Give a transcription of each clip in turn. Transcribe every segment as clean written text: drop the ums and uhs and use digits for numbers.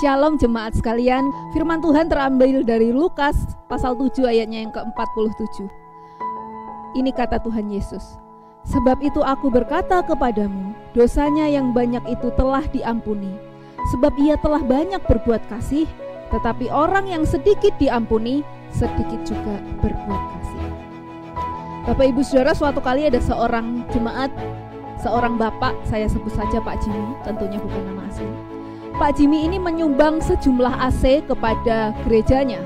Shalom jemaat sekalian, firman Tuhan terambil dari Lukas pasal 7 ayatnya yang ke-47. Ini kata Tuhan Yesus, "Sebab itu aku berkata kepadamu, dosanya yang banyak itu telah diampuni, sebab ia telah banyak berbuat kasih, tetapi orang yang sedikit diampuni, sedikit juga berbuat kasih." Bapak Ibu Saudara, suatu kali ada seorang jemaat, seorang bapak, saya sebut saja Pak Jimmy, tentunya bukan nama asli. Pak Jimmy ini menyumbang sejumlah AC kepada gerejanya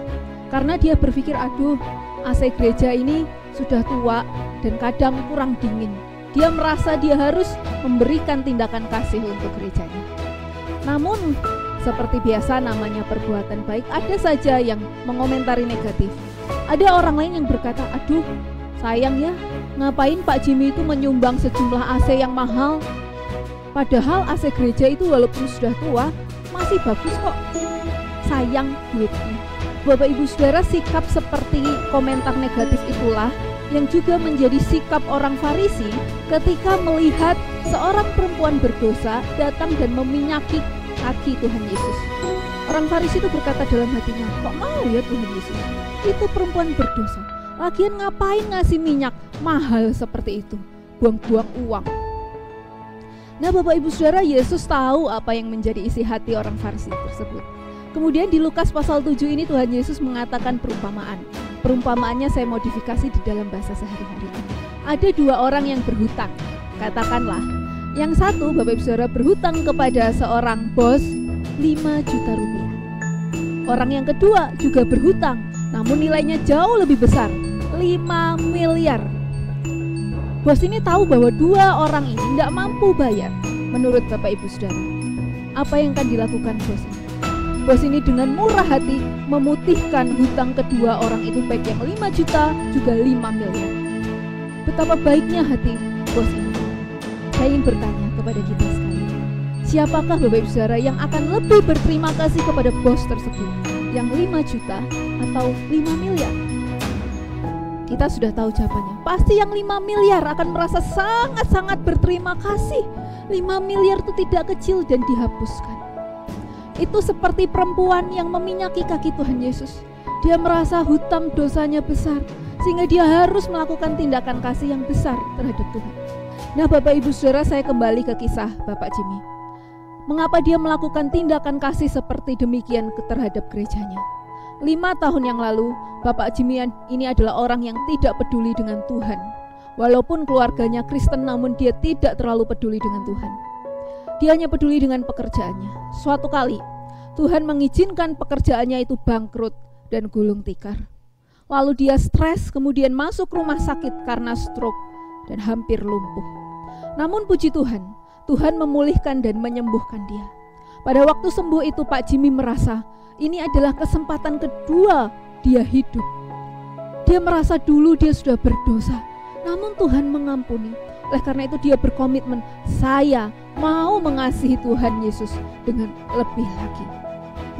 karena dia berpikir, aduh, AC gereja ini sudah tua dan kadang kurang dingin. Dia merasa dia harus memberikan tindakan kasih untuk gerejanya. Namun seperti biasa namanya perbuatan baik, ada saja yang mengomentari negatif. Ada orang lain yang berkata, aduh sayang ya, ngapain Pak Jimmy itu menyumbang sejumlah AC yang mahal, padahal AC gereja itu walaupun sudah tua masih bagus kok, sayang duitnya. Bapak Ibu Saudara, sikap seperti komentar negatif itulah yang juga menjadi sikap orang Farisi ketika melihat seorang perempuan berdosa datang dan meminyaki kaki Tuhan Yesus. Orang Farisi itu berkata dalam hatinya, kok mau ya Tuhan Yesus, itu perempuan berdosa, lagian ngapain ngasih minyak mahal seperti itu, buang-buang uang. Nah Bapak Ibu Saudara, Yesus tahu apa yang menjadi isi hati orang Farisi tersebut. Kemudian di Lukas pasal 7 ini Tuhan Yesus mengatakan perumpamaan. Perumpamaannya saya modifikasi di dalam bahasa sehari-hari. Ada dua orang yang berhutang. Katakanlah, yang satu Bapak Ibu Saudara berhutang kepada seorang bos 5 juta rupiah. Orang yang kedua juga berhutang, namun nilainya jauh lebih besar, 5 miliar. Bos ini tahu bahwa dua orang ini tidak mampu bayar. Menurut Bapak Ibu Saudara, apa yang akan dilakukan bos ini? Bos ini dengan murah hati memutihkan hutang kedua orang itu, baik yang 5 juta juga 5 miliar. Betapa baiknya hati bos ini. Saya ingin bertanya kepada kita sekalian, siapakah Bapak Ibu Saudara yang akan lebih berterima kasih kepada bos tersebut, yang 5 juta atau 5 miliar? Kita sudah tahu jawabannya. Pasti yang 5 miliar akan merasa sangat-sangat berterima kasih. 5 miliar itu tidak kecil dan dihapuskan. Itu seperti perempuan yang meminyaki kaki Tuhan Yesus. Dia merasa hutang dosanya besar, sehingga dia harus melakukan tindakan kasih yang besar terhadap Tuhan. Nah Bapak Ibu Saudara, saya kembali ke kisah Bapak Jimmy. Mengapa dia melakukan tindakan kasih seperti demikian terhadap gerejanya? 5 tahun yang lalu, Bapak Jimmy ini adalah orang yang tidak peduli dengan Tuhan. Walaupun keluarganya Kristen, namun dia tidak terlalu peduli dengan Tuhan. Dia hanya peduli dengan pekerjaannya. Suatu kali, Tuhan mengizinkan pekerjaannya itu bangkrut dan gulung tikar. Lalu dia stres, kemudian masuk rumah sakit karena stroke dan hampir lumpuh. Namun puji Tuhan, Tuhan memulihkan dan menyembuhkan dia. Pada waktu sembuh itu Pak Jimmy merasa ini adalah kesempatan kedua dia hidup. Dia merasa dulu dia sudah berdosa, namun Tuhan mengampuni. Oleh karena itu dia berkomitmen, saya mau mengasihi Tuhan Yesus dengan lebih lagi.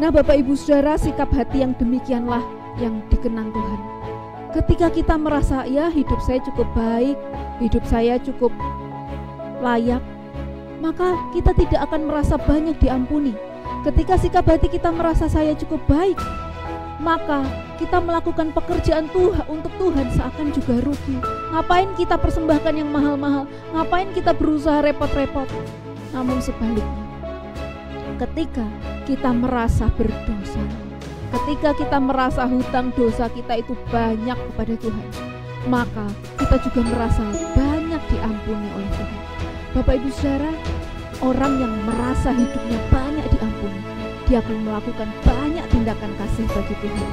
Nah Bapak Ibu Saudara, sikap hati yang demikianlah yang dikenang Tuhan. Ketika kita merasa ya hidup saya cukup baik, hidup saya cukup layak, maka kita tidak akan merasa banyak diampuni. Ketika sikap hati kita merasa saya cukup baik, maka kita melakukan pekerjaan Tuhan untuk Tuhan seakan juga rugi. Ngapain kita persembahkan yang mahal-mahal? Ngapain kita berusaha repot-repot? Namun sebaliknya, ketika kita merasa berdosa, ketika kita merasa hutang dosa kita itu banyak kepada Tuhan, maka kita juga merasa banyak diampuni oleh Tuhan. Bapak Ibu Saudara, orang yang merasa hidupnya banyak diampuni, dia akan melakukan banyak tindakan kasih bagi Tuhan.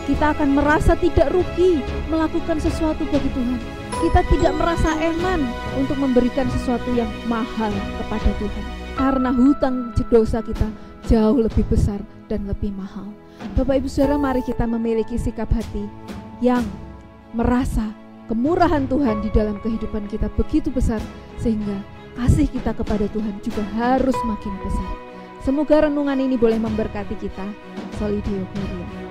Kita akan merasa tidak rugi melakukan sesuatu bagi Tuhan. Kita tidak merasa eman untuk memberikan sesuatu yang mahal kepada Tuhan, karena hutang dosa kita jauh lebih besar dan lebih mahal. Bapak Ibu Saudara, mari kita memiliki sikap hati yang merasa kemurahan Tuhan di dalam kehidupan kita begitu besar, sehingga kasih kita kepada Tuhan juga harus makin besar. Semoga renungan ini boleh memberkati kita. Soli Deo Gloria.